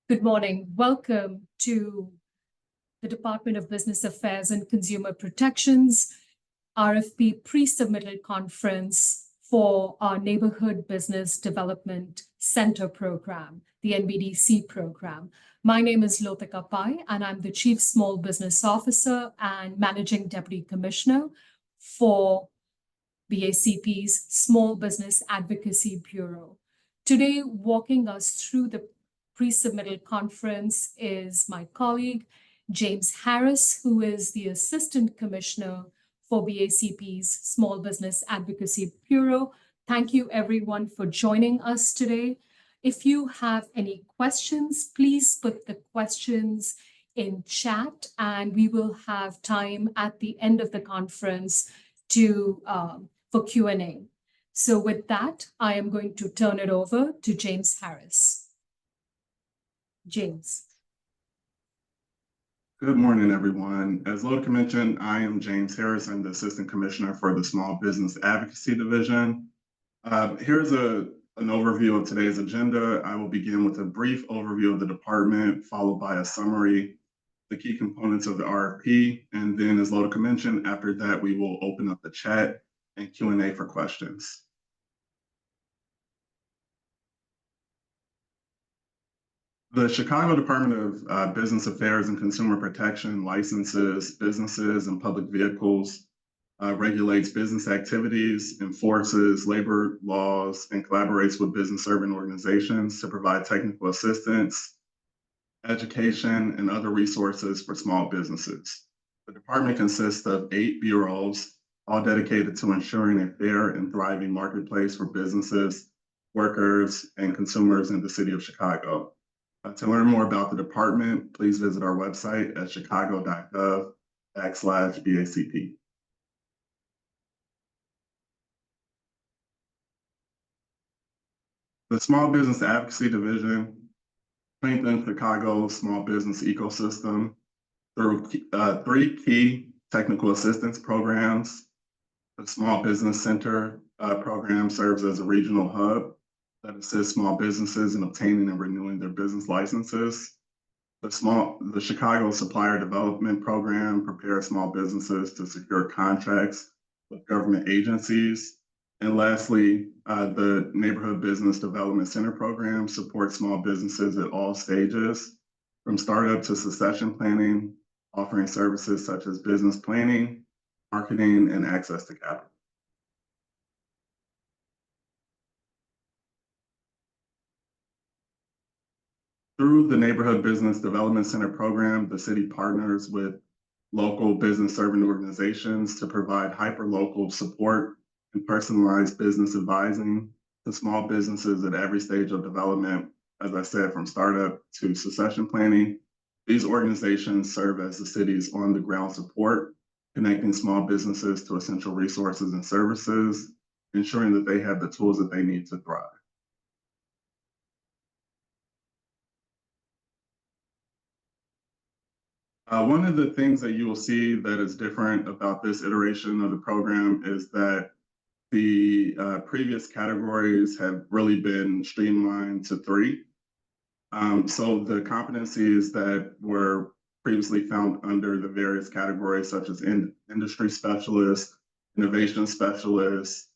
Good morning. Welcome to the Department of Business Affairs and Consumer Protection's RFP pre-submittal conference for our Neighborhood Business Development Center program, the NBDC program. My name is Lothika Pai, and I'm the Chief Small Business Officer and Managing Deputy Commissioner for BACP's Small Business Advocacy Bureau. Today, walking us through the pre-submittal conference is my colleague, James Harris, who is the Assistant Commissioner for BACP's Small Business Advocacy Bureau. Thank you, everyone, for joining us today. If you have any questions, please put the questions in chat, and we will have time at the end of the conference for Q&A. So with that, I am going to turn it over to James Harris. James. Good morning, everyone. As Lothika mentioned, I am James Harris. I'm the Assistant Commissioner for the Small Business Advocacy Division. Here's an overview of today's agenda. I will begin with a brief overview of the department, followed by a summary, the key components of the RFP, and then, as Lothika mentioned, after that, we will open up the chat and Q&A for questions. The Chicago Department of Business Affairs and Consumer Protection licenses businesses and public vehicles, regulates business activities, enforces labor laws, and collaborates with business serving organizations to provide technical assistance, education, and other resources for small businesses. The department consists of 8 bureaus, all dedicated to ensuring a fair and thriving marketplace for businesses, workers, and consumers in the city of Chicago. To learn more about the department, please visit our website at chicago.gov/BACP. The Small Business Advocacy Division strengthens Chicago's small business ecosystem through 3 key technical assistance programs. The Small Business Center program serves as a regional hub that assists small businesses in obtaining and renewing their business licenses. The Chicago Supplier Development Program prepares small businesses to secure contracts with government agencies. And lastly, the Neighborhood Business Development Center program supports small businesses at all stages, from startup to succession planning, offering services such as business planning, marketing, and access to capital. Through the Neighborhood Business Development Center program, the city partners with local business serving organizations to provide hyper-local support and personalized business advising to small businesses at every stage of development, as I said, from startup to succession planning. These organizations serve as the city's on-the-ground support, connecting small businesses to essential resources and services, ensuring that they have the tools that they need to thrive. One of the things that you will see that is different about this iteration of the program is that the previous categories have really been streamlined to 3. So the competencies that were previously found under the various categories, such as industry specialists, innovation specialists,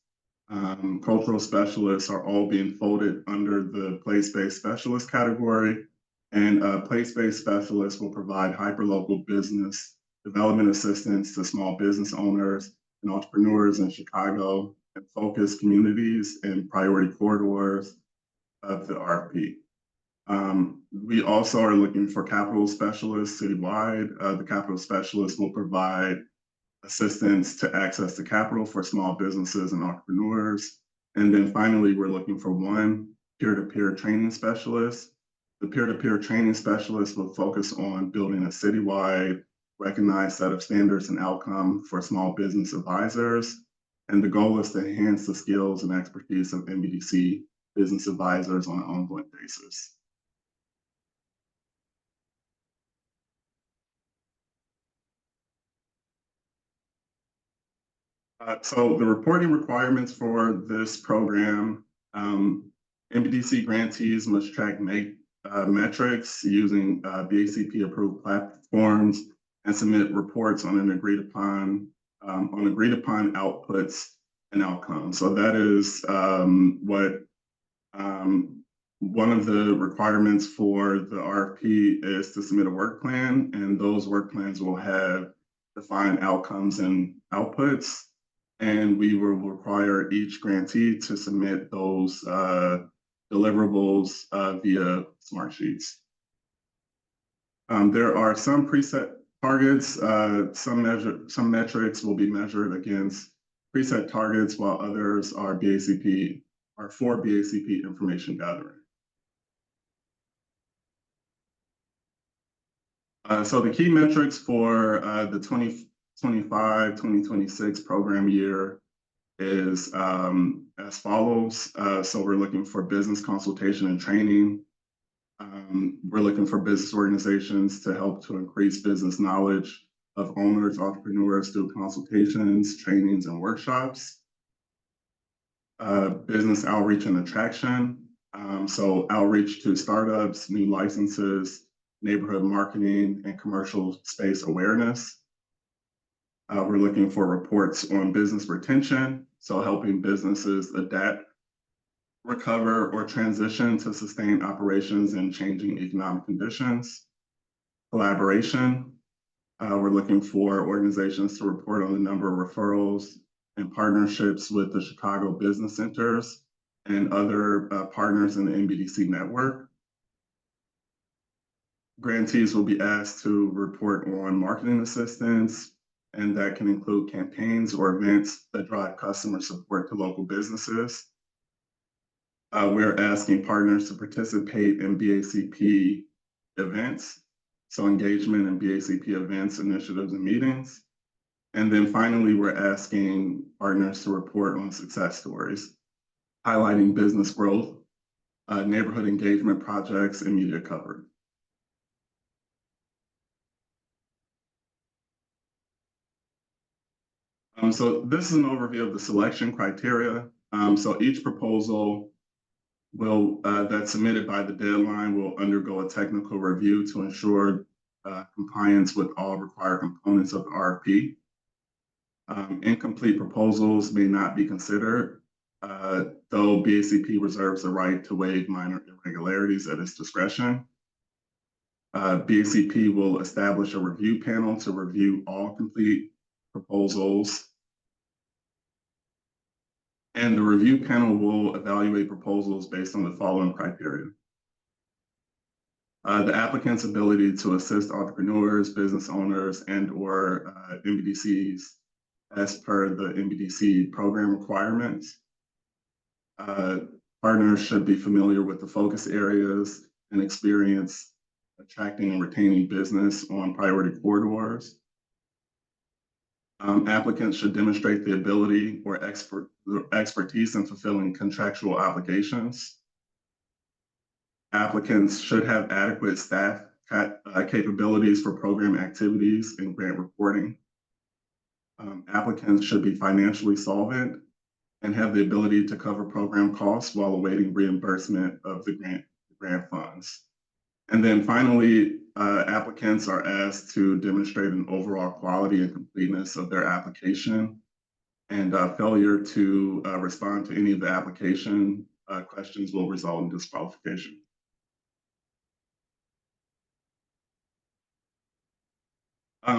cultural specialists, are all being folded under the place-based specialist category. And place-based specialists will provide hyperlocal business development assistance to small business owners and entrepreneurs in Chicago and focus communities and priority corridors of the RFP. We also are looking for capital specialists citywide. The capital specialists will provide assistance to access to capital for small businesses and entrepreneurs. And then finally, we're looking for 1 peer-to-peer training specialist. The peer-to-peer training specialist will focus on building a citywide recognized set of standards and outcomes for small business advisors. And the goal is to enhance the skills and expertise of NBDC business advisors on an ongoing basis. So the reporting requirements for this program, NBDC grantees must track metrics using BACP approved platforms and submit reports on agreed upon outputs and outcomes. So that is what one of the requirements for the RFP is to submit a work plan, and those work plans will have defined outcomes and outputs. And we will require each grantee to submit those deliverables via Smartsheets. There are some preset targets. Some metrics will be measured against preset targets, while others are for BACP information gathering. So the key metrics for the 2025-2026 program year is as follows. So we're looking for business consultation and training. We're looking for business organizations to help to increase business knowledge of owners, entrepreneurs through consultations, trainings, and workshops. Business outreach and attraction. So outreach to startups, new licenses, neighborhood marketing, and commercial space awareness. We're looking for reports on business retention, so helping businesses adapt, recover, or transition to sustain operations in changing economic conditions. Collaboration. We're looking for organizations to report on the number of referrals and partnerships with the Chicago Business Centers and other partners in the NBDC network. Grantees will be asked to report on marketing assistance, and that can include campaigns or events that drive customer support to local businesses. We're asking partners to participate in BACP events, so engagement in BACP events, initiatives, and meetings. And then finally, we're asking partners to report on success stories, highlighting business growth, neighborhood engagement projects, and media coverage. So this is an overview of the selection criteria. So each proposal that's submitted by the deadline will undergo a technical review to ensure compliance with all required components of the RFP. Incomplete proposals may not be considered, though BACP reserves the right to waive minor irregularities at its discretion. BACP will establish a review panel to review all complete proposals. And the review panel will evaluate proposals based on the following criteria. The applicant's ability to assist entrepreneurs, business owners, and/or NBDCs as per the NBDC program requirements. Partners should be familiar with the focus areas and experience attracting and retaining business on priority corridors. Applicants should demonstrate the ability or expertise in fulfilling contractual obligations. Applicants should have adequate staff capabilities for program activities and grant reporting. Applicants should be financially solvent and have the ability to cover program costs while awaiting reimbursement of the grant funds. And then finally, applicants are asked to demonstrate an overall quality and completeness of their application, and failure to respond to any of the application questions will result in disqualification.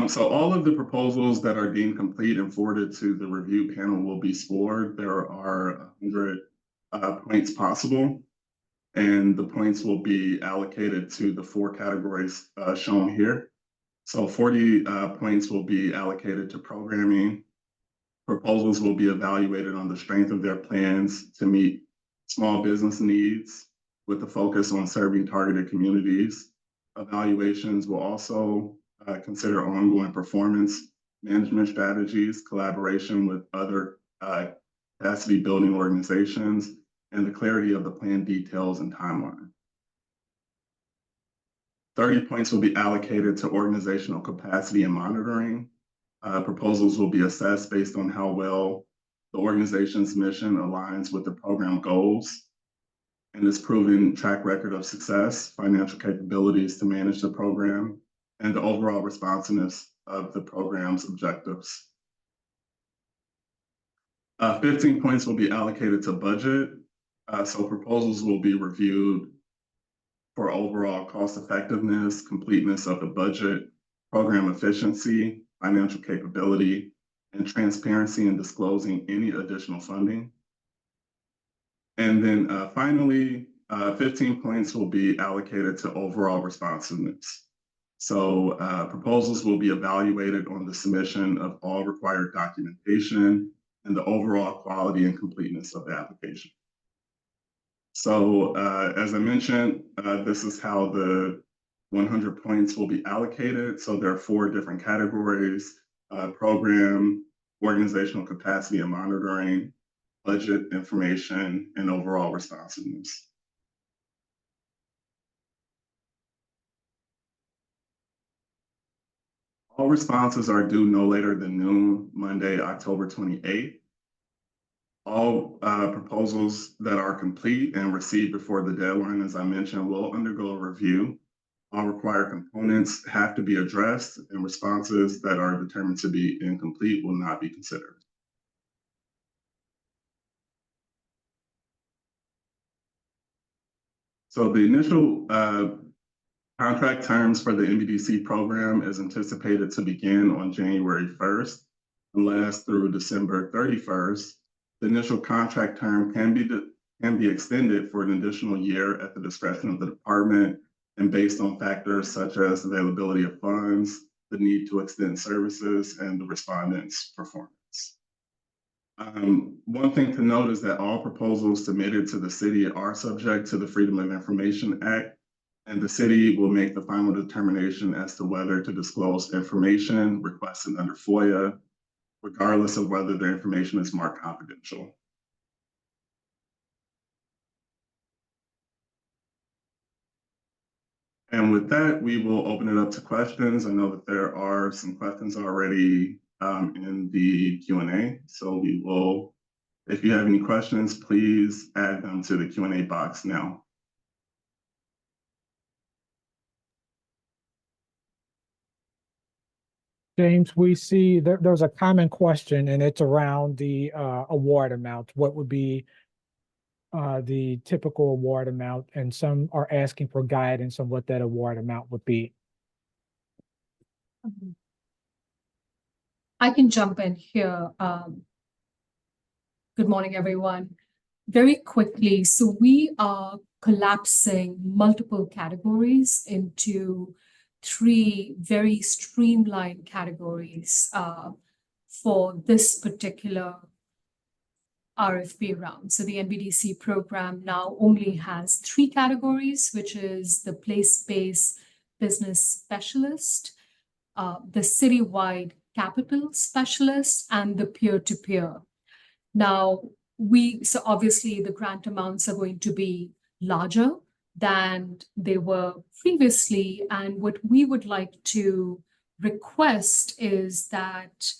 So all of the proposals that are deemed complete and forwarded to the review panel will be scored. There are 100 points possible, and the points will be allocated to the 4 categories shown here. So 40 points will be allocated to programming. Proposals will be evaluated on the strength of their plans to meet small business needs with a focus on serving targeted communities. Evaluations will also consider ongoing performance management strategies, collaboration with other capacity building organizations, and the clarity of the plan details and timeline. 30 points will be allocated to organizational capacity and monitoring. Proposals will be assessed based on how well the organization's mission aligns with the program goals. and its proven track record of success, financial capabilities to manage the program, and the overall responsiveness of the program's objectives. 15 points will be allocated to budget. So proposals will be reviewed for overall cost effectiveness, completeness of the budget, program efficiency, financial capability, and transparency in disclosing any additional funding. And then finally, 15 points will be allocated to overall responsiveness. So proposals will be evaluated on the submission of all required documentation and the overall quality and completeness of the application. So as I mentioned, this is how the 100 points will be allocated. So there are 4 different categories: program, organizational capacity and monitoring, budget information, and overall responsiveness. All responses are due no later than noon, Monday, October 28th. All proposals that are complete and received before the deadline, as I mentioned, will undergo a review. All required components have to be addressed, and responses that are determined to be incomplete will not be considered. So the initial contract terms for the NBDC program is anticipated to begin on January 1st and last through December 31st. The initial contract term can be extended for an additional year at the discretion of the department and based on factors such as availability of funds, the need to extend services, and the respondent's performance. One thing to note is that all proposals submitted to the city are subject to the Freedom of Information Act, and the city will make the final determination as to whether to disclose information requested under FOIA, regardless of whether the information is marked confidential. And with that, we will open it up to questions. I know that there are some questions already in the Q&A. So we will, if you have any questions, please add them to the Q&A box now. James, we see there's a common question, and it's around the award amount. What would be the typical award amount? And some are asking for guidance on what that award amount would be. I can jump in here. Good morning, everyone. Very quickly, so we are collapsing multiple categories into 3 very streamlined categories for this particular RFP round. So the NBDC program now only has 3 categories, which is the place-based business specialist, the citywide capital specialist, and the peer-to-peer. Now, so obviously the grant amounts are going to be larger than they were previously. And what we would like to request is that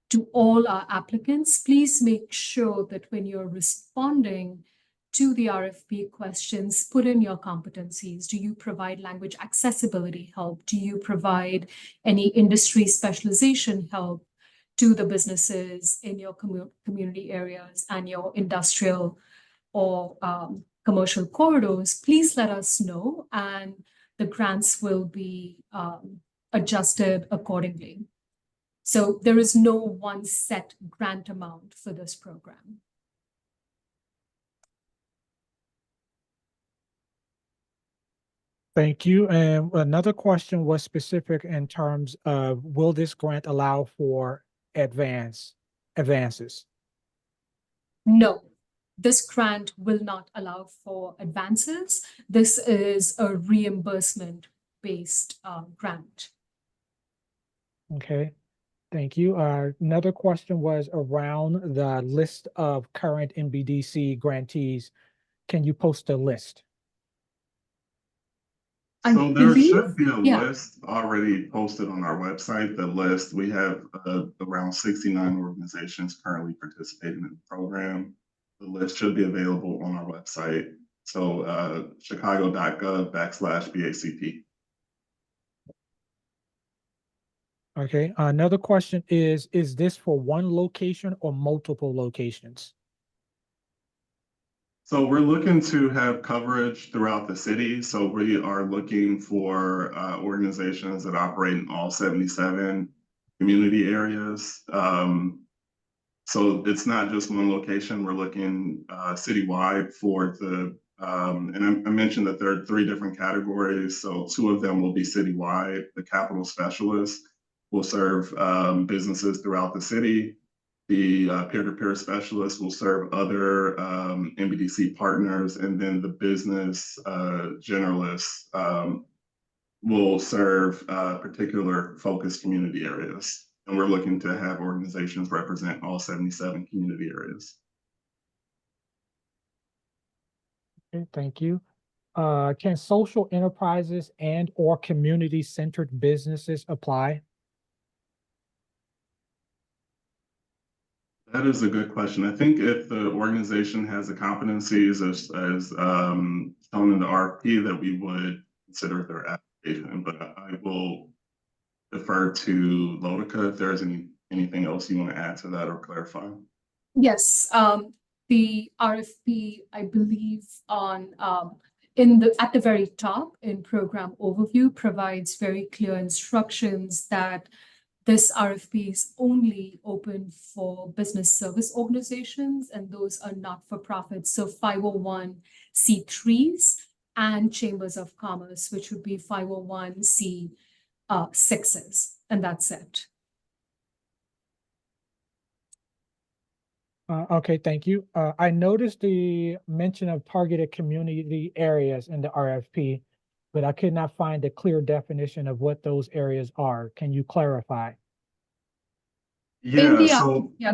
to all our applicants, please make sure that when you're responding to the RFP questions, put in your competencies. Do you provide language accessibility help? Do you provide any industry specialization help to the businesses in your community areas and your industrial or commercial corridors? Please let us know, and the grants will be adjusted accordingly. So there is no one set grant amount for this program. Thank you. And another question was specific in terms of, will this grant allow for advances? No, this grant will not allow for advances. This is a reimbursement-based grant. Okay, thank you. Another question was around the list of current NBDC grantees. Can you post a list? So there should be a list already posted on our website. The list, we have around 69 organizations currently participating in the program. the list should be available on our website. So chicago.gov/BACP. Okay, another question is this for one location or multiple locations? So we're looking to have coverage throughout the city. So we are looking for organizations that operate in all 77 community areas. So it's not just one location. We're looking citywide for and I mentioned that there are 3 different categories. So 2 of them will be citywide. The capital specialist will serve businesses throughout the city. The peer-to-peer specialist will serve other NBDC partners, and then the business generalist will serve particular focused community areas. And we're looking to have organizations represent all 77 community areas. Okay, thank you. Can social enterprises and or community-centered businesses apply? That is a good question. I think if the organization has the competencies as shown in the RFP, that we would consider their application, but I will defer to Lotica if there's anything else you want to add to that or clarify. Yes, the RFP, I believe, on at the very top in program overview provides very clear instructions that this RFP is only open for business service organizations, and those are not for profit. So 501c3s and chambers of commerce, which would be 501c6s, and that's it. Okay, thank you. I noticed the mention of targeted community areas in the RFP, but I could not find a clear definition of what those areas are. Can you clarify? Yeah,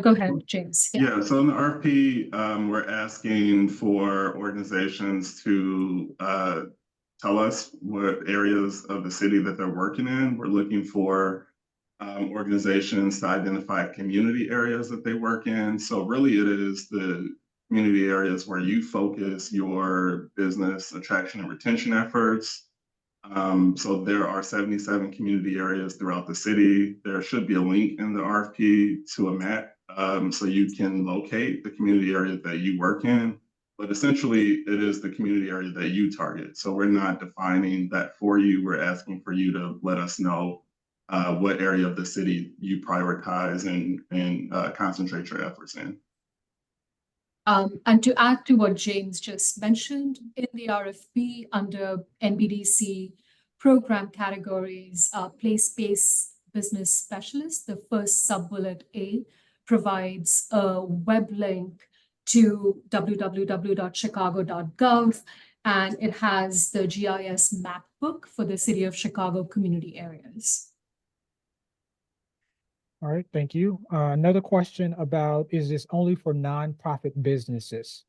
go ahead, James. Yeah, so in the RFP, we're asking for organizations to tell us what areas of the city that they're working in. We're looking for organizations to identify community areas that they work in. So really it is the community areas where you focus your business attraction and retention efforts. So there are 77 community areas throughout the city. There should be a link in the RFP to a map so you can locate the community area that you work in. But essentially, it is the community area that you target. So we're not defining that for you. We're asking for you to let us know what area of the city you prioritize and concentrate your efforts in. And to add to what James just mentioned, in the RFP under NBDC program categories, place-based business specialist, the first sub-bullet A provides a web link to www.chicago.gov, and it has the GIS map book for the City of Chicago community areas. All right, thank you. Another question about, is this only for nonprofit businesses?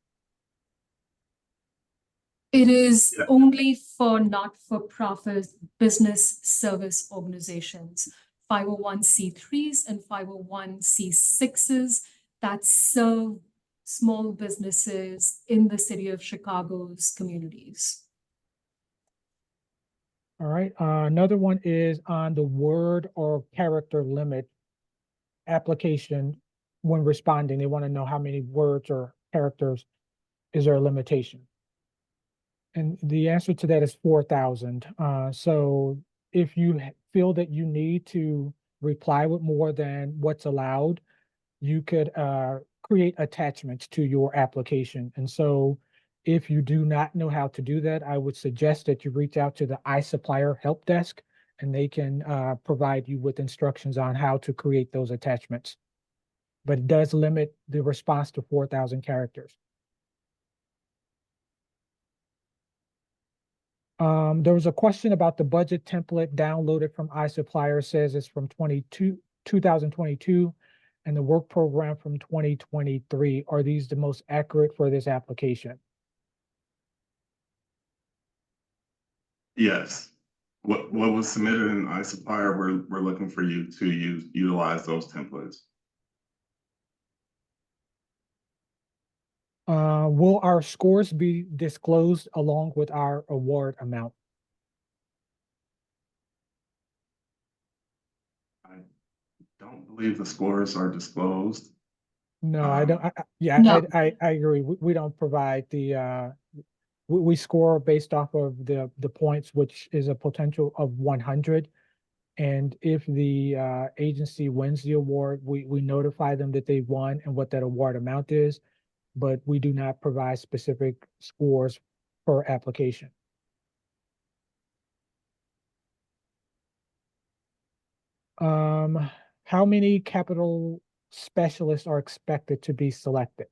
It is only for not-for-profit business service organizations, 501c3s and 501c6s that serve small businesses in the City of Chicago's communities. All right, another one is on the word or character limit application when responding. They want to know how many words or characters is there a limitation? And the answer to that is 4,000. So if you feel that you need to reply with more than what's allowed, you could create attachments to your application. And so if you do not know how to do that, I would suggest that you reach out to the iSupplier help desk, and they can provide you with instructions on how to create those attachments. But it does limit the response to 4,000 characters. There was a question about the budget template downloaded from iSupplier. Says it's from 2022 and the work program from 2023. Are these the most accurate for this application? Yes. What was submitted in iSupplier, we're looking for you to utilize those templates. Will our scores be disclosed along with our award amount? I don't believe the scores are disclosed. No, I don't. Yeah, No. I agree. We don't provide the, we score based off of the points, which is a potential of 100. And if the agency wins the award, we notify them that they won and what that award amount is, but we do not provide specific scores per application. How many capital specialists are expected to be selected?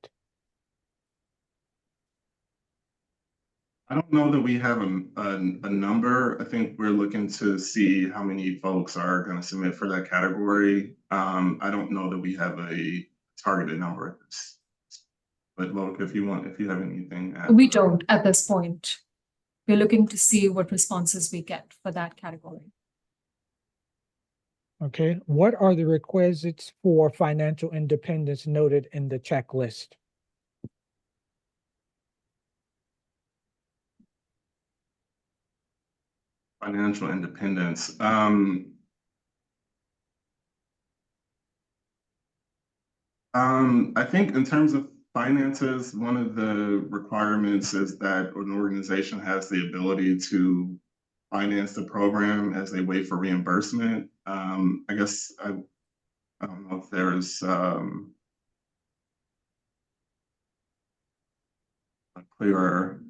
I don't know that we have a number. I think we're looking to see how many folks are going to submit for that category. I don't know that we have a targeted number at this. But Loke, if you have anything to add. We don't at this point. We're looking to see what responses we get for that category. Okay, what are the requisites for financial independence noted in the checklist? Financial independence. I think in terms of finances, one of the requirements is that an organization has the ability to finance the program as they wait for reimbursement. I guess I don't know if there's a clearer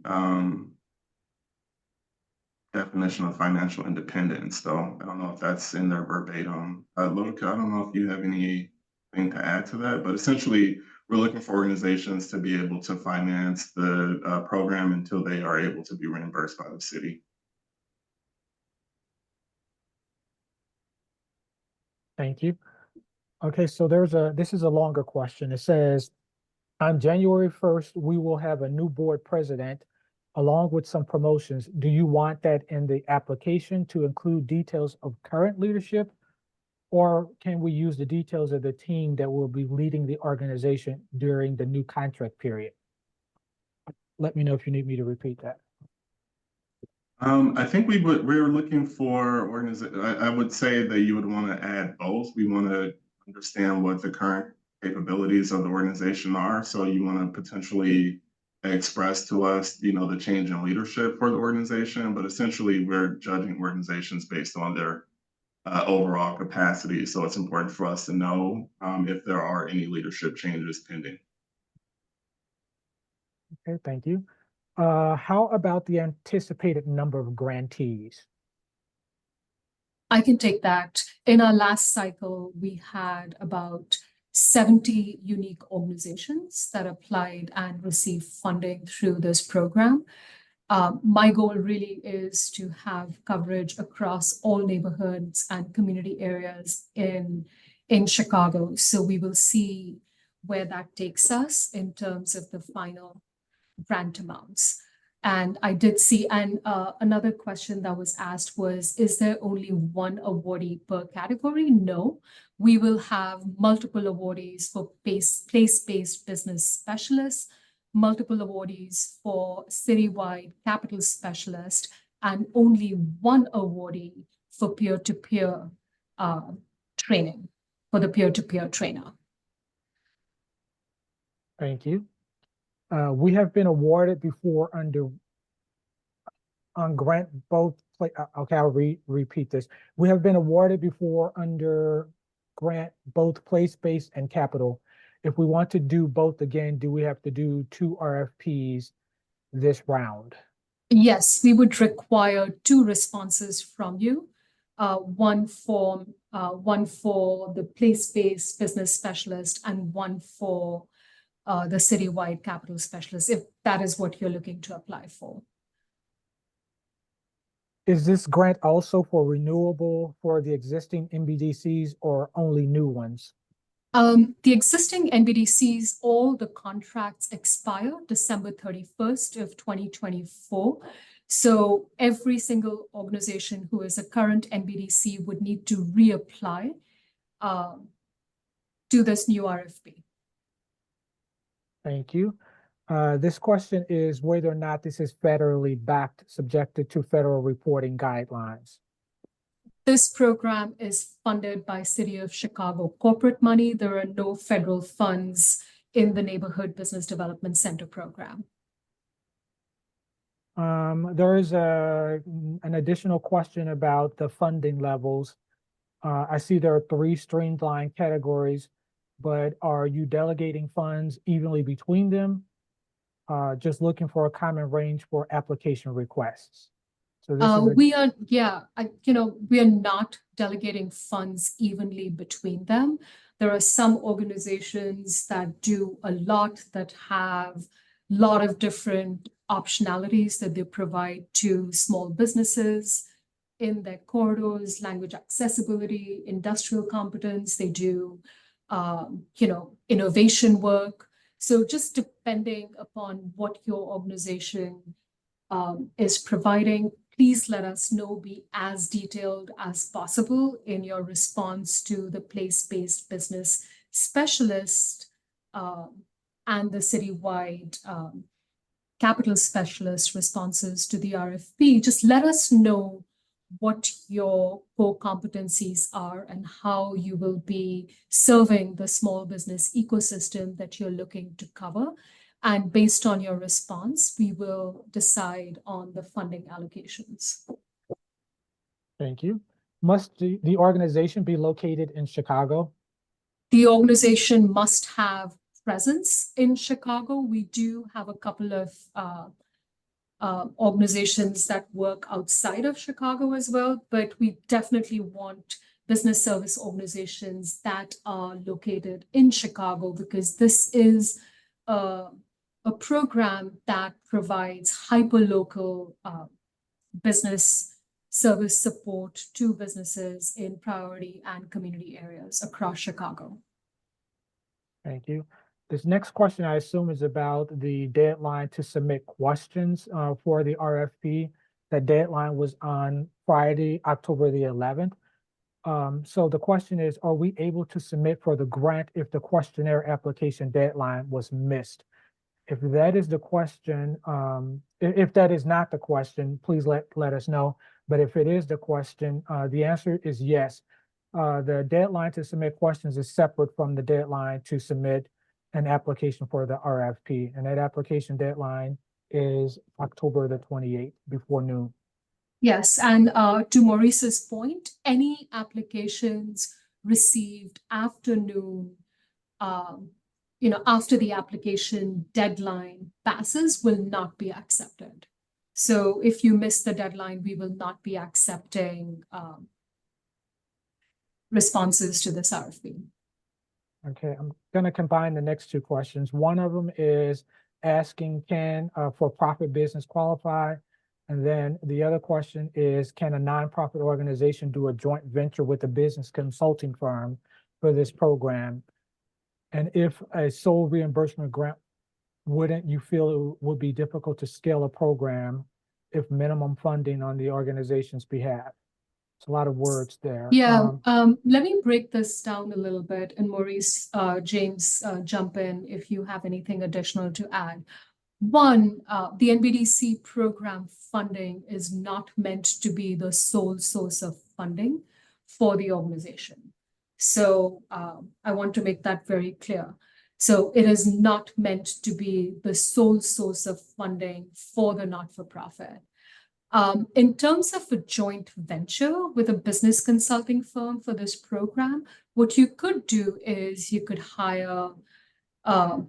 definition of financial independence, though. I don't know if that's in there verbatim. Loke, I don't know if you have anything to add to that, but essentially, we're looking for organizations to be able to finance the program until they are able to be reimbursed by the city. Thank you. Okay, so this is a longer question. It says, on January 1st, we will have a new board president along with some promotions. Do you want that in the application to include details of current leadership? Or can we use the details of the team that will be leading the organization during the new contract period? Let me know if you need me to repeat that. I think we're looking for I would say that you would want to add both. We want to understand what the current capabilities of the organization are. So you want to potentially express to us, the change in leadership for the organization, but essentially we're judging organizations based on their overall capacity. So it's important for us to know if there are any leadership changes pending. Okay, thank you. How about the anticipated number of grantees? I can take that. In our last cycle, we had about 70 unique organizations that applied and received funding through this program. My goal really is to have coverage across all neighborhoods and community areas in Chicago. So we will see where that takes us in terms of the final grant amounts. And I did see, and another question that was asked was, is there only one awardee per category? No, we will have multiple awardees for place-based business specialists, multiple awardees for citywide capital specialist, and only one awardee for peer-to-peer training, for the peer-to-peer trainer. Thank you. We have been awarded before on grant both, okay, I'll repeat this. We have been awarded before under grant both place-based and capital. If we want to do both again, do we have to do 2 RFPs this round? Yes, we would require 2 responses from you. One for the place-based business specialist and one for the citywide capital specialist, if that is what you're looking to apply for. Is this grant also for renewable for the existing NBDCs or only new ones? The existing NBDCs, all the contracts expire December 31st of 2024. So every single organization who is a current NBDC would need to reapply to this new RFP. Thank you. This question is whether or not this is federally backed, subjected to federal reporting guidelines. This program is funded by City of Chicago corporate money. There are no federal funds in the Neighborhood Business Development Center program. There is an additional question about the funding levels. I see there are 3 streamlined categories, but are you delegating funds evenly between them? Just looking for a common range for application requests. So this is we are not delegating funds evenly between them. There are some organizations that do a lot, that have a lot of different optionalities that they provide to small businesses in their corridors, language accessibility, industrial competence. They do, innovation work. So just depending upon what your organization is providing, please let us know, be as detailed as possible in your response to the place-based business specialist and the citywide capital specialist responses to the RFP. Just let us know what your core competencies are and how you will be serving the small business ecosystem that you're looking to cover. And based on your response, we will decide on the funding allocations. Thank you. Must the organization be located in Chicago? The organization must have presence in Chicago. We do have a couple of organizations that work outside of Chicago as well, but we definitely want business service organizations that are located in Chicago, because this is a program that provides hyperlocal business service support to businesses in priority and community areas across Chicago. Thank you. This next question, I assume, is about the deadline to submit questions for the RFP. That deadline was on Friday, October the 11th. So the question is, are we able to submit for the grant if the questionnaire application deadline was missed? If that is the question, if that is not the question, please let us know. But if it is the question, the answer is yes. The deadline to submit questions is separate from the deadline to submit an application for the RFP. And that application deadline is October the 28th before noon. Yes, and to Maurice's point, any applications received after noon, after the application deadline passes, will not be accepted. So if you miss the deadline, we will not be accepting responses to this RFP. Okay, I'm going to combine the next 2 questions. One of them is asking, can for-profit business qualify? And then the other question is, can a nonprofit organization do a joint venture with a business consulting firm for this program? And if a sole reimbursement grant, wouldn't you feel it would be difficult to scale a program if minimum funding on the organization's behalf? It's a lot of words there. Yeah, let me break this down a little bit, and Maurice, James, jump in if you have anything additional to add. One, the NBDC program funding is not meant to be the sole source of funding for the organization. So I want to make that very clear. So it is not meant to be the sole source of funding for the not-for-profit. In terms of a joint venture with a business consulting firm for this program, what you could do is you could hire,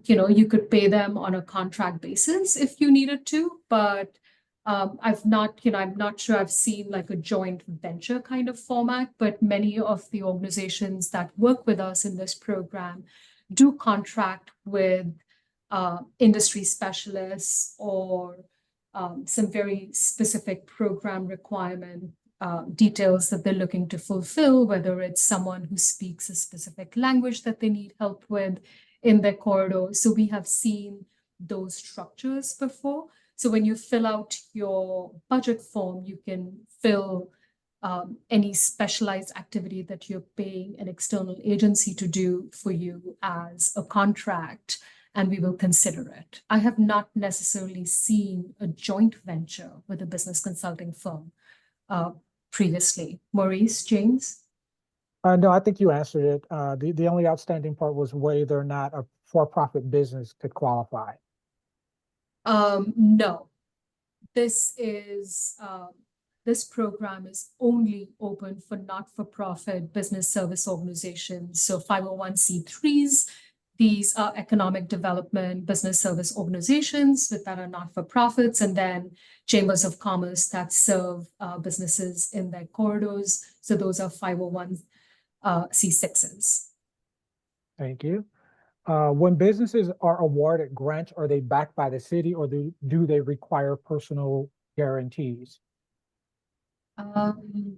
you could pay them on a contract basis if you needed to, but I'm not sure I've seen like a joint venture kind of format, but many of the organizations that work with us in this program do contract with industry specialists or some very specific program requirement details that they're looking to fulfill, whether it's someone who speaks a specific language that they need help with in their corridor. So we have seen those structures before. So when you fill out your budget form, you can fill any specialized activity that you're paying an external agency to do for you as a contract. and we will consider it. I have not necessarily seen a joint venture with a business consulting firm previously. Maurice, James? No, I think you answered it. The only outstanding part was whether or not a for-profit business could qualify. No, this program is only open for not-for-profit business service organizations. So 501c3s, these are economic development business service organizations that are not-for-profits, and then chambers of commerce that serve businesses in their corridors. So those are 501c6s. Thank you. When businesses are awarded grants, are they backed by the city, or do they require personal guarantees? I'm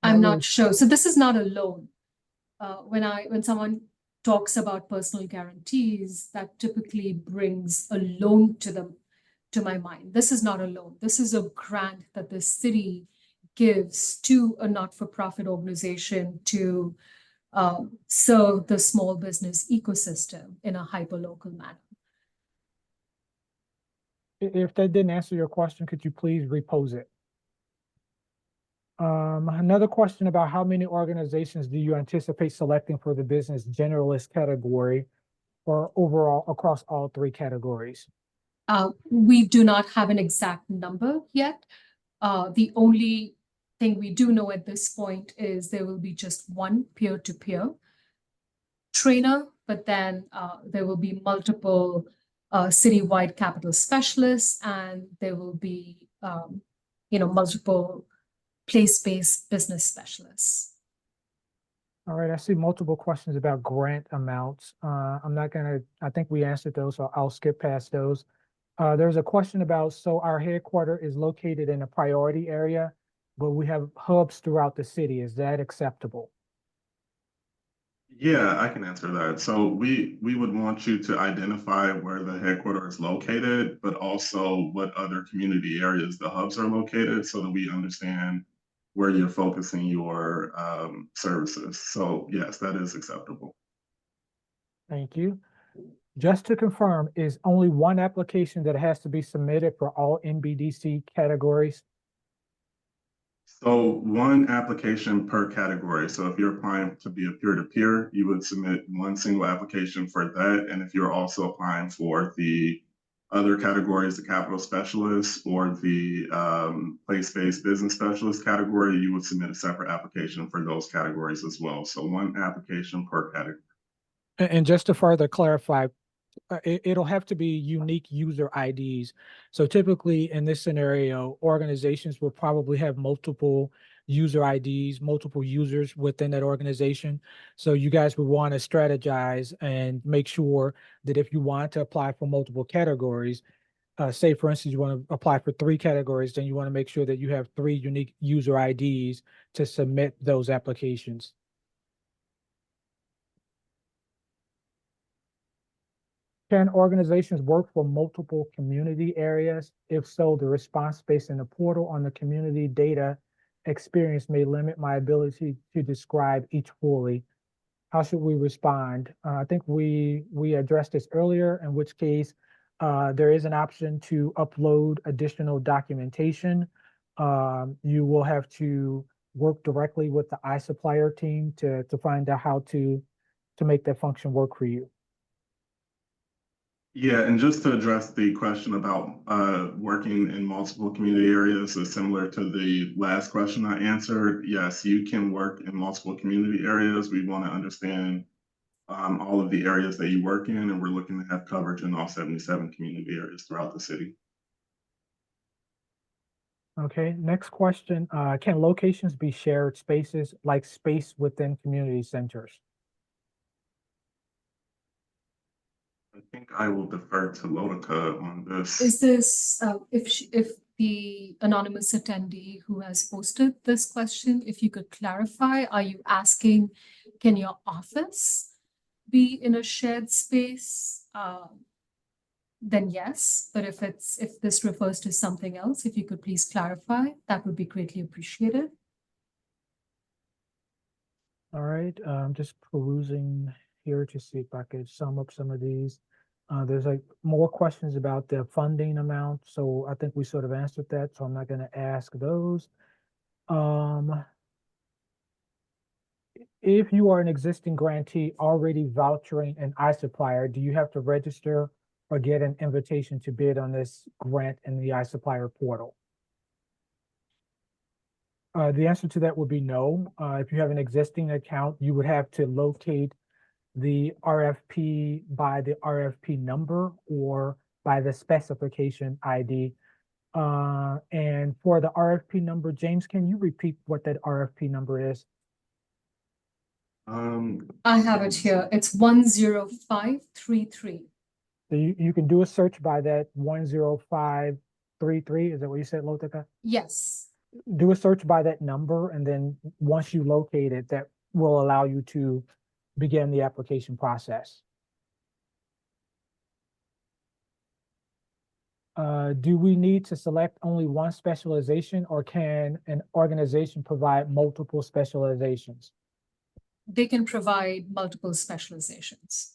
not sure. So this is not a loan. When someone talks about personal guarantees, that typically brings a loan to my mind. This is not a loan. This is a grant that the city gives to a not-for-profit organization to serve the small business ecosystem in a hyper-local manner. If that didn't answer your question, could you please repose it? Another question about how many organizations do you anticipate selecting for the business generalist category or overall across all three categories? We do not have an exact number yet. The only thing we do know at this point is there will be just one peer-to-peer trainer, but then there will be multiple citywide capital specialists, and there will be multiple place-based business specialists. All right, I see multiple questions about grant amounts. I think we answered those, so I'll skip past those. There's a question about, so our headquarters is located in a priority area, but we have hubs throughout the city. Is that acceptable? Yeah, I can answer that. So we would want you to identify where the headquarters is located, but also what other community areas the hubs are located, so that we understand where you're focusing your services. So yes, that is acceptable. Thank you. Just to confirm, is only one application that has to be submitted for all NBDC categories? So one application per category. So if you're applying to be a peer-to-peer, you would submit one single application for that. And if you're also applying for the other categories, the capital specialist or the place-based business specialist category, you would submit a separate application for those categories as well. So one application per category. And just to further clarify, it'll have to be unique user IDs. So typically in this scenario, organizations will probably have multiple user IDs, multiple users within that organization. So you guys would want to strategize and make sure that if you want to apply for multiple categories, say for instance, you want to apply for 3 categories, then you want to make sure that you have 3 unique user IDs to submit those applications. Can organizations work for multiple community areas? If so, the response space in the portal on the community data experience may limit my ability to describe each fully. How should we respond? I think we addressed this earlier, in which case there is an option to upload additional documentation. You will have to work directly with the iSupplier team to find out how to make that function work for you. Yeah, and just to address the question about working in multiple community areas, so similar to the last question I answered, yes, you can work in multiple community areas. We want to understand all of the areas that you work in, and we're looking to have coverage in all 77 community areas throughout the city. Okay, next question. Can locations be shared spaces like space within community centers? I think I will defer to Lotica on this. Is this, if the anonymous attendee who has posted this question, if you could clarify, are you asking, can your office be in a shared space? Then yes, but if this refers to something else, if you could please clarify, that would be greatly appreciated. All right, I'm just perusing here to see if I could sum up some of these. There's like more questions about the funding amount, so I think we sort of answered that, so I'm not gonna ask those. If you are an existing grantee already vouchering an iSupplier, do you have to register or get an invitation to bid on this grant in the iSupplier portal? The answer to that would be no. If you have an existing account, you would have to locate the RFP by the RFP number or by the specification ID. And for the RFP number, James, can you repeat what that RFP number is? I have it here. It's 10533. So you can do a search by that 10533. Is that what you said, Lotika? Yes. Do a search by that number, and then once you locate it, that will allow you to begin the application process. Do we need to select only one specialization, or can an organization provide multiple specializations? They can provide multiple specializations.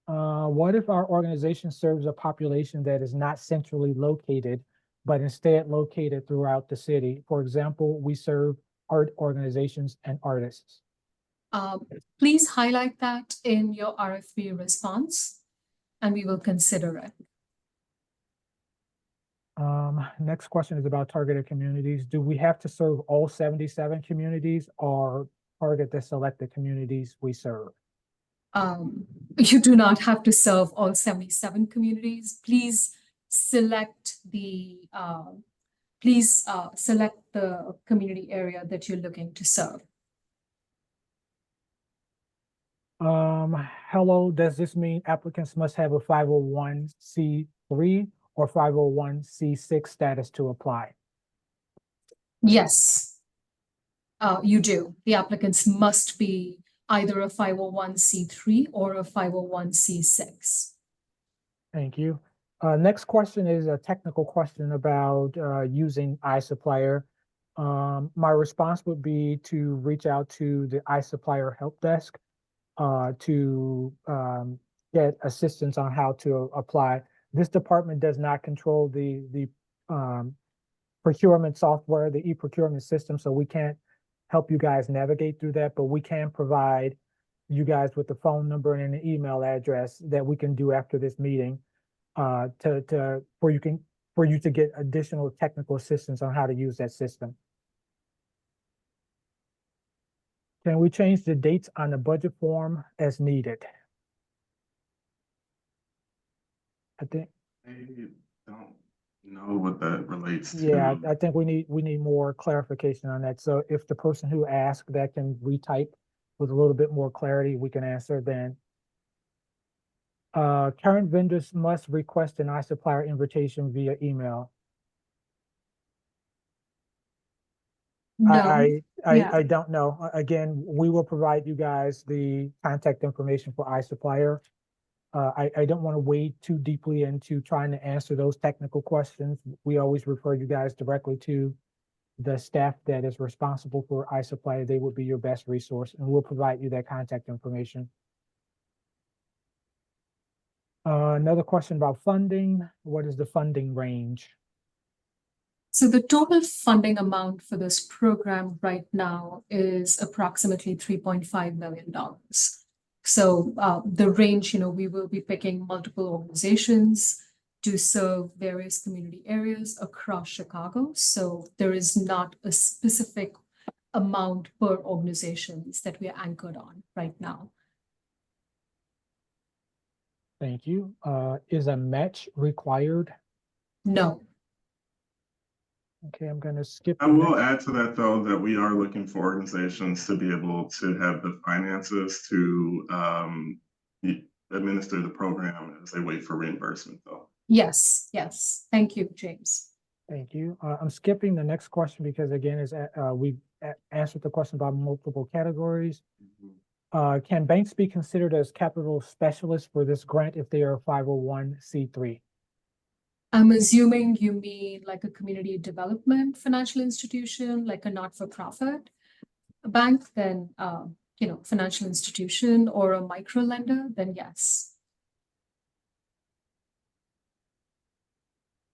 What if our organization serves a population that is not centrally located, but instead located throughout the city? For example, we serve art organizations and artists. Please highlight that in your RFP response, and we will consider it. Next question is about targeted communities. Do we have to serve all 77 communities, or target the selected communities we serve? You do not have to serve all 77 communities. Please select the community area that you're looking to serve. Hello, does this mean applicants must have a 501c3 or 501c6 status to apply? Yes, you do. The applicants must be either a 501c3 or a 501c6. Thank you. Next question is a technical question about using iSupplier. My response would be to reach out to the iSupplier help desk to get assistance on how to apply. This department does not control the procurement software, the e-procurement system, so we can't help you guys navigate through that, but we can provide you guys with the phone number and an email address that we can do after this meeting for you to get additional technical assistance on how to use that system. Can we change the dates on the budget form as needed? I think. I don't know what that relates to. Yeah, I think we need more clarification on that. So if the person who asked that can retype with a little bit more clarity, we can answer then. Current vendors must request an iSupplier invitation via email. No. I don't know. Again, we will provide you guys the contact information for iSupplier. I don't want to wade too deeply into trying to answer those technical questions. We always refer you guys directly to the staff that is responsible for iSupplier. They would be your best resource, and we'll provide you that contact information. Another question about funding. What is the funding range? So the total funding amount for this program right now is approximately $3.5 million. So the range, we will be picking multiple organizations to serve various community areas across Chicago. So there is not a specific amount per organizations that we are anchored on right now. Thank you. Is a match required? No. Okay, I'm going to skip. I will add to that, though, that we are looking for organizations to be able to have the finances to administer the program as they wait for reimbursement, though. Yes, yes. Thank you, James. Thank you. I'm skipping the next question because, again, we answered the question about multiple categories. Can banks be considered as capital specialists for this grant if they are a 501c3? I'm assuming you mean like a community development financial institution, like a not-for-profit bank, then financial institution or a micro lender, then yes.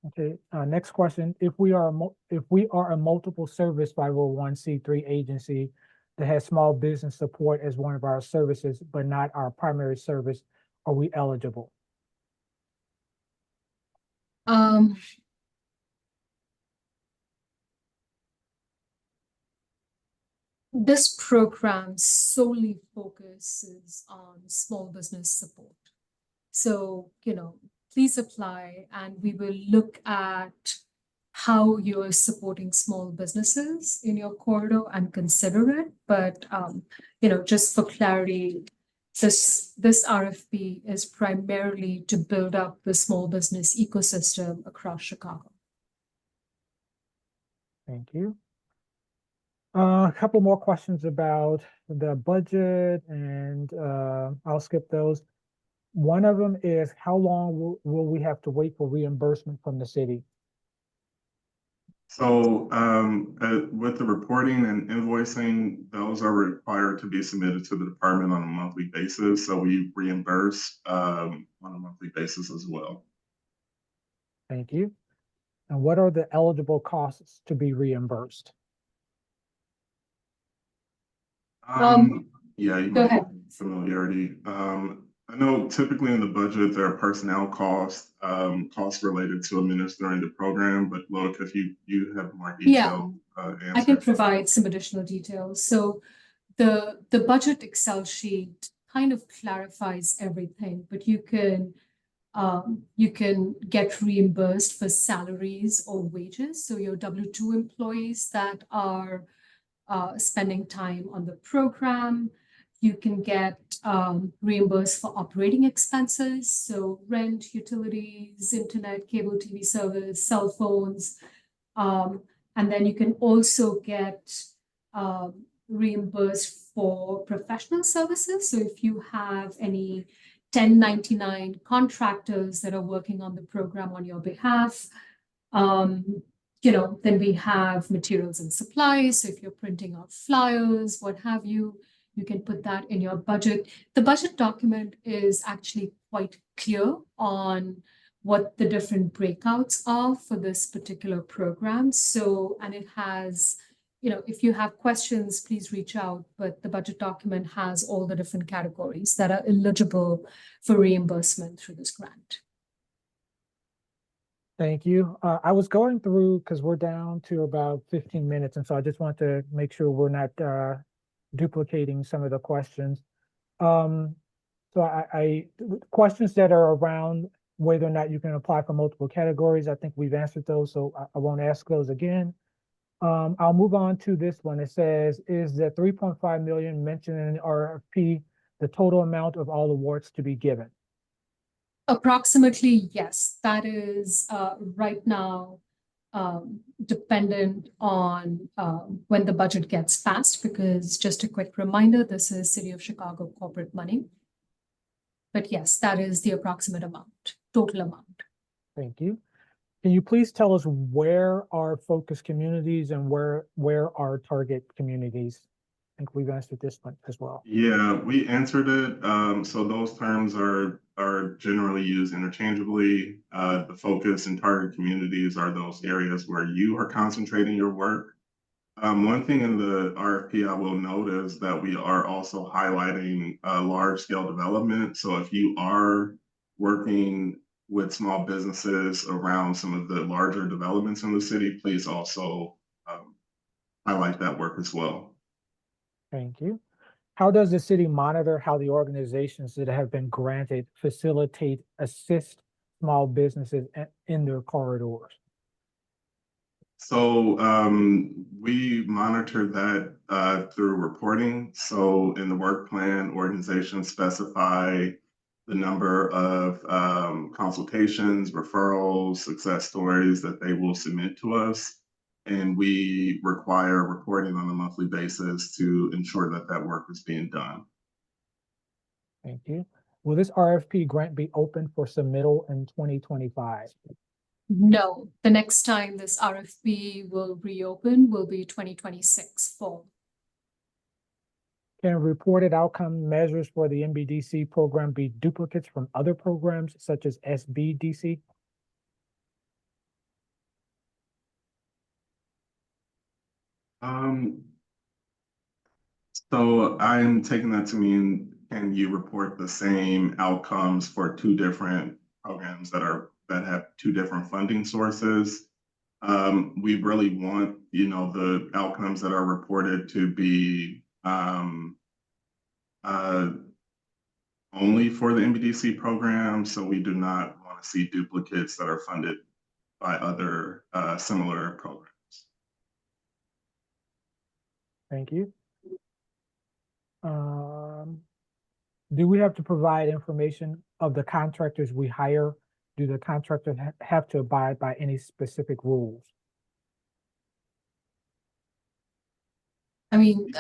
Okay, next question. If we are a multiple service 501(c)(3) agency that has small business support as one of our services, but not our primary service, are we eligible? This program solely focuses on small business support. So, please apply and we will look at how you're supporting small businesses in your corridor and consider it. But, just for clarity, this RFP is primarily to build up the small business ecosystem across Chicago. Thank you. A couple more questions about the budget, and I'll skip those. One of them is, how long will we have to wait for reimbursement from the city? So with the reporting and invoicing, those are required to be submitted to the department on a monthly basis. So we reimburse on a monthly basis as well. Thank you. And what are the eligible costs to be reimbursed? Yeah, you Go might ahead. have familiarity. I know typically in the budget, there are personnel costs, costs related to administering the program, but Loic, if you have more detailed answer. I can provide some additional details. So the budget Excel sheet kind of clarifies everything, but you can get reimbursed for salaries or wages. So your W-2 employees that are spending time on the program, you can get reimbursed for operating expenses, so rent, utilities, internet, cable TV service, cell phones. And then you can also get reimbursed for professional services. So if you have any 1099 contractors that are working on the program on your behalf, then we have materials and supplies. So if you're printing out flyers, what have you, you can put that in your budget. The budget document is actually quite clear on what the different breakouts are for this particular program. So, and it has, if you have questions, please reach out, but the budget document has all the different categories that are eligible for reimbursement through this grant. Thank you. I was going through, because we're down to about 15 minutes, and so I just want to make sure we're not duplicating some of the questions. So I questions that are around whether or not you can apply for multiple categories, I think we've answered those, so I won't ask those again. I'll move on to this one. It says, is the 3.5 million mentioned in the RFP the total amount of all awards to be given? Approximately, yes. That is right now dependent on when the budget gets passed, because just a quick reminder, this is City of Chicago corporate money. But yes, that is the approximate amount, total amount. Thank you. Can you please tell us where are focus communities and where are target communities? I think we've answered this one as well. Yeah, we answered it. So those terms are generally used interchangeably. The focus and target communities are those areas where you are concentrating your work. One thing in the RFP I will note is that we are also highlighting large scale development. So if you are working with small businesses around some of the larger developments in the city, please also highlight that work as well. Thank you. How does the city monitor how the organizations that have been granted facilitate, assist small businesses in their corridors? So we monitor that through reporting. So in the work plan, organizations specify the number of consultations, referrals, success stories that they will submit to us. And we require reporting on a monthly basis to ensure that that work is being done. Thank you. Will this RFP grant be open for submittal in 2025? No, the next time this RFP will reopen will be 2026 fall. Can reported outcome measures for the NBDC program be duplicates from other programs such as SBDC? So I'm taking that to mean, can you report the same outcomes for two different programs that have two different funding sources? We really want, the outcomes that are reported to be only for the NBDC program. So we do not want to see duplicates that are funded by other similar programs. Thank you. Do we have to provide information of the contractors we hire? Do the contractors have to abide by any specific rules? I mean,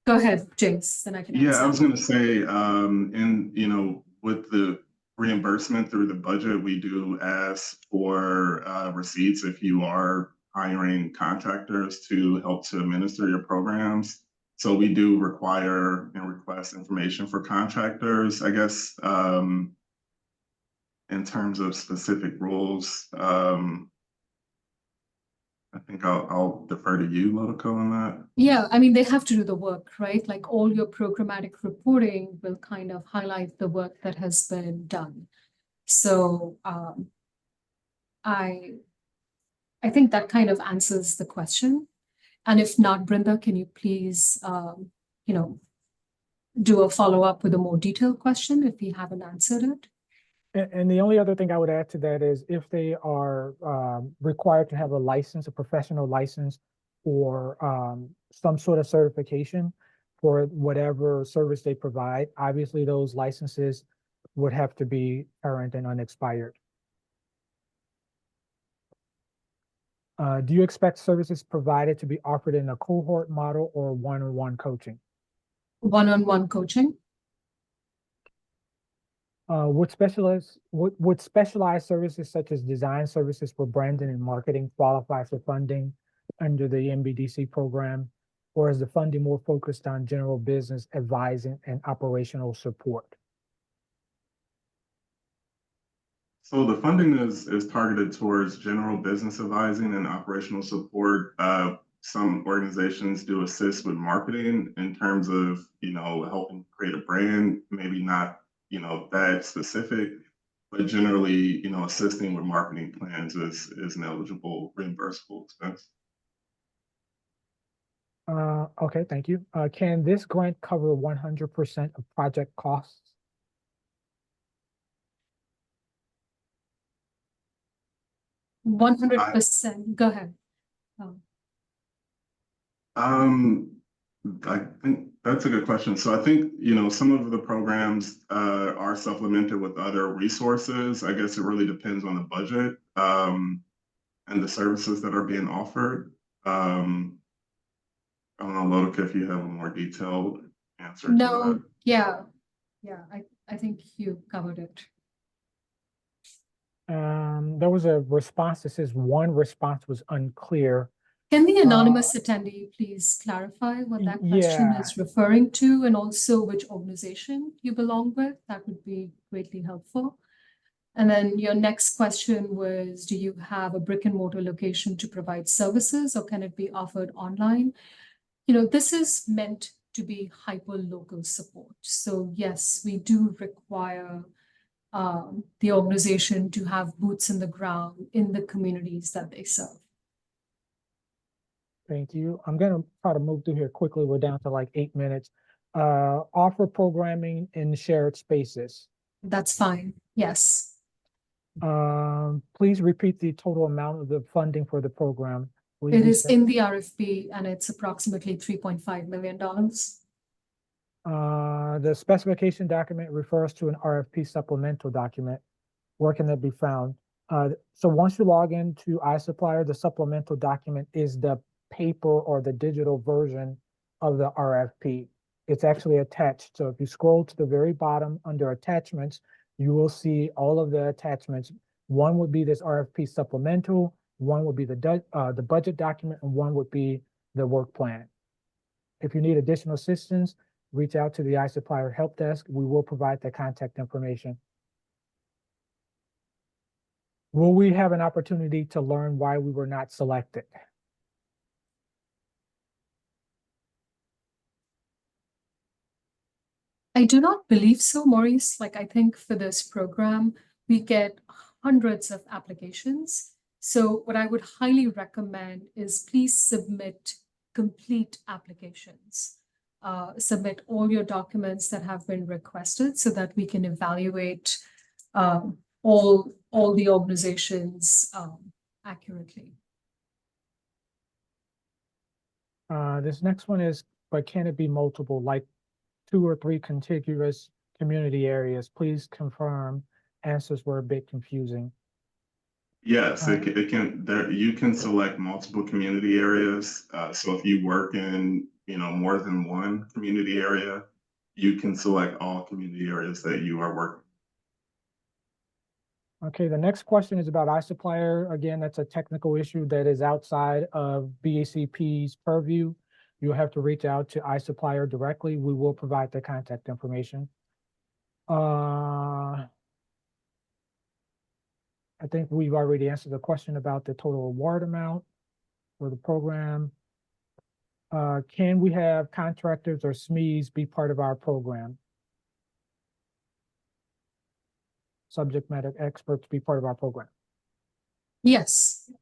go ahead, James, then I can Yeah, answer. I was going to say, with the reimbursement through the budget, we do ask for receipts if you are hiring contractors to help to administer your programs. So we do require and request information for contractors, I guess, in terms of specific rules. I think I'll defer to you, Lodico, on that. Yeah, I mean, they have to do the work, right? Like all your programmatic reporting will kind of highlight the work that has been done. So I think that kind of answers the question. And if not, Brenda, can you please, do a follow-up with a more detailed question if we haven't answered it? And the only other thing I would add to that is if they are required to have a license, a professional license, or some sort of certification for whatever service they provide, obviously those licenses would have to be current and unexpired. Do you expect services provided to be offered in a cohort model or one-on-one coaching? One-on-one coaching. Would specialized services such as design services for branding and marketing qualify for funding under the NBDC program, or is the funding more focused on general business advising and operational support? So the funding is targeted towards general business advising and operational support. Some organizations do assist with marketing in terms of, helping create a brand, maybe not, that specific, but generally, assisting with marketing plans is an eligible reimbursable expense. Okay, thank you. Can this grant cover 100% of project costs? – 100%. Go ahead. I think that's a good question. So I think, some of the programs are supplemented with other resources. I guess it really depends on the budget and the services that are being offered. I don't know, Lodica, if you have a more detailed answer to that. Yeah, I think you covered it. There was a response that says one response was unclear. Can the anonymous attendee please clarify what that question is referring to, and also which organization you belong with? That would be greatly helpful. And then your next question was, do you have a brick and mortar location to provide services, or can it be offered online? This is meant to be hyper-local support. So yes, we do require the organization to have boots in the ground in the communities that they serve. Thank you. I'm going to try to move through here quickly. We're down to like 8 minutes. Offer programming in shared spaces. That's fine. Yes. Please repeat the total amount of the funding for the program. It is in the RFP, and it's approximately $3.5 million. The specification document refers to an RFP supplemental document. Where can that be found? So once you log into iSupplier, the supplemental document is the paper or the digital version of the RFP. It's actually attached. So if you scroll to the very bottom under attachments, you will see all of the attachments. One would be this RFP supplemental, one would be the budget document, and one would be the work plan. If you need additional assistance, reach out to the iSupplier help desk. We will provide the contact information. Will we have an opportunity to learn why we were not selected? I do not believe so, Maurice. Like, I think for this program, we get hundreds of applications. So what I would highly recommend is please submit complete applications. Submit all your documents that have been requested so that we can evaluate all the organizations accurately. This next one is, but can it be multiple, like 2 or 3 contiguous community areas? Please confirm. Answers were a bit confusing. Yes, it can. There, you can select multiple community areas. So if you work in, more than one community area, you can select all community areas that you are working. Okay, the next question is about iSupplier. Again, that's a technical issue that is outside of BACP's purview. You'll have to reach out to iSupplier directly. We will provide the contact information. I think we've already answered the question about the total award amount for the program. Can we have contractors or SMEs be part of our program? Subject matter experts be part of our program? Yes.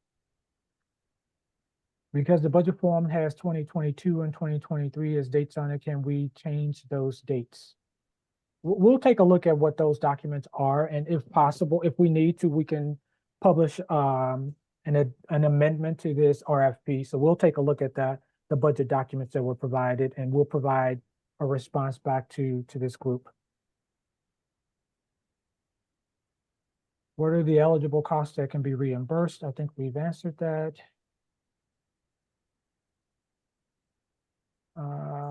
Because the budget form has 2022 and 2023 as dates on it, can we change those dates? We'll take a look at what those documents are, and if possible, if we need to, we can publish an amendment to this RFP. So we'll take a look at the budget documents that were provided, and we'll provide a response back to this group. What are the eligible costs that can be reimbursed? I think we've answered that.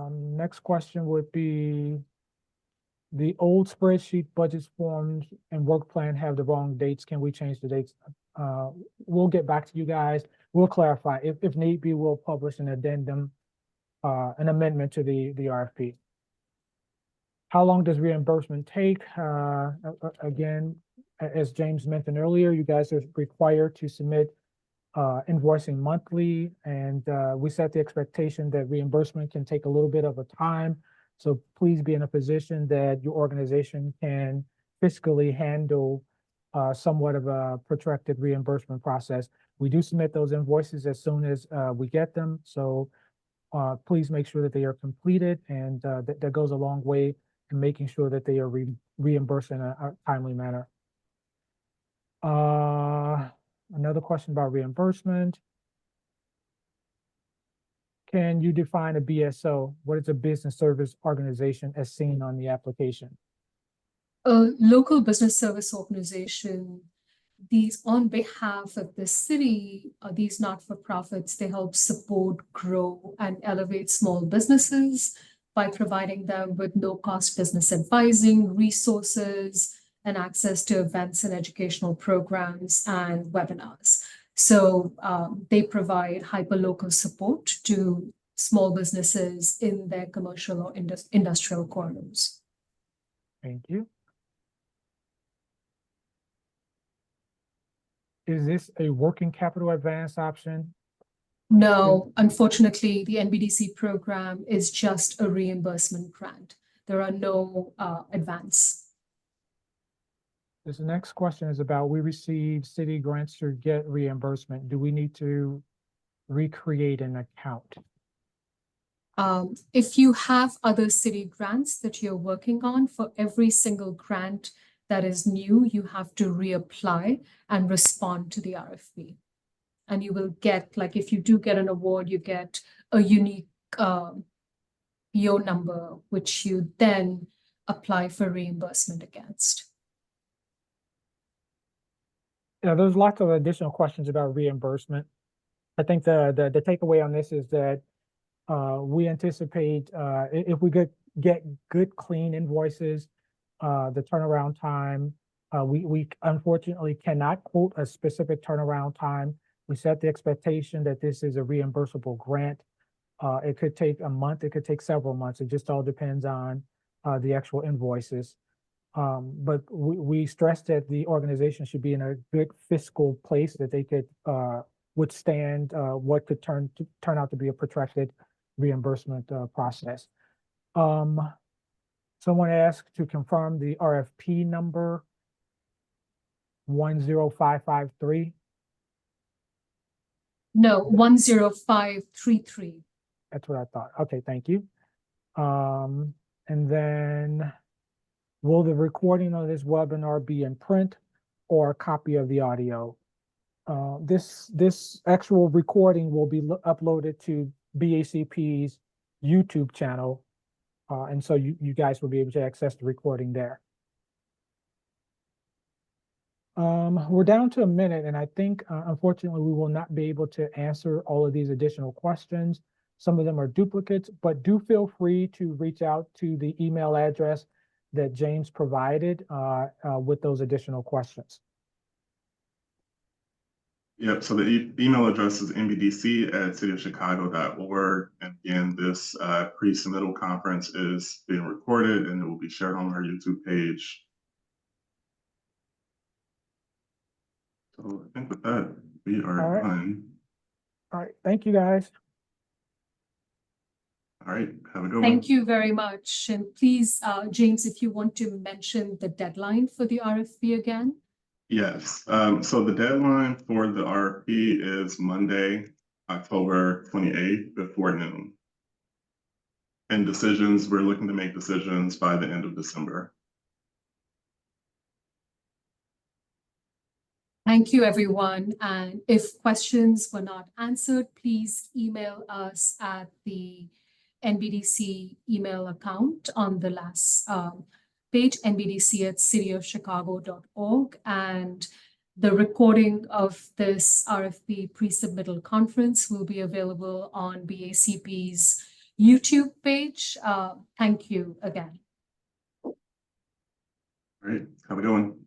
Next question would be, the old spreadsheet budget forms and work plan have the wrong dates. Can we change the dates? We'll get back to you guys. We'll clarify. If need be, we'll publish an addendum, an amendment to the RFP. How long does reimbursement take? Again, as James mentioned earlier, you guys are required to submit invoicing monthly, and we set the expectation that reimbursement can take a little bit of a time. So please be in a position that your organization can fiscally handle somewhat of a protracted reimbursement process. We do submit those invoices as soon as we get them. So please make sure that they are completed, and that goes a long way in making sure that they are reimbursed in a timely manner. Another question about reimbursement. Can you define a BSO? What is a business service organization as seen on the application? A local business service organization, these on behalf of the city, these not-for-profits, they help support, grow, and elevate small businesses by providing them with no-cost business advising, resources, and access to events and educational programs and webinars. So they provide hyper-local support to small businesses in their commercial or industrial corridors. Thank you. Is this a working capital advance option? No, unfortunately, the NBDC program is just a reimbursement grant. There are no advance. This next question is about, we receive city grants to get reimbursement. Do we need to recreate an account? If you have other city grants that you're working on, for every single grant that is new, you have to reapply and respond to the RFP. And you will get, like, if you do get an award, you get a unique PO number, which you then apply for reimbursement against. Yeah, there's lots of additional questions about reimbursement. I think the takeaway on this is that we anticipate if we get good, clean invoices, the turnaround time, we unfortunately cannot quote a specific turnaround time. We set the expectation that this is a reimbursable grant. It could take a month, it could take several months. It just all depends on the actual invoices. But we stress that the organization should be in a good fiscal place that they could withstand what could turn out to be a protracted reimbursement process. Someone asked to confirm the RFP number 10553. No, 10533. That's what I thought. Okay, thank you. And then will the recording of this webinar be in print or a copy of the audio? This actual recording will be uploaded to BACP's YouTube channel. And so you guys will be able to access the recording there. We're down to a minute, and I think, unfortunately, we will not be able to answer all of these additional questions. Some of them are duplicates, but do feel free to reach out to the email address that James provided with those additional questions. Yep, so the email address is nbdc@cityofchicago.org. And again, this pre-submittal conference is being recorded and it will be shared on our YouTube page. So I think with that, we are done. All right, thank you guys. All right, have a good one. Thank you very much. And please, James, if you want to mention the deadline for the RFP again. Yes, so the deadline for the RFP is Monday, October 28th before noon. And decisions, we're looking to make decisions by the end of December. Thank you, everyone. And if questions were not answered, please email us at the NBDC email account on the last page, nbdc@cityofchicago.org. And the recording of this RFP pre-submittal conference will be available on BACP's YouTube page. Thank you again. All right, have a good one.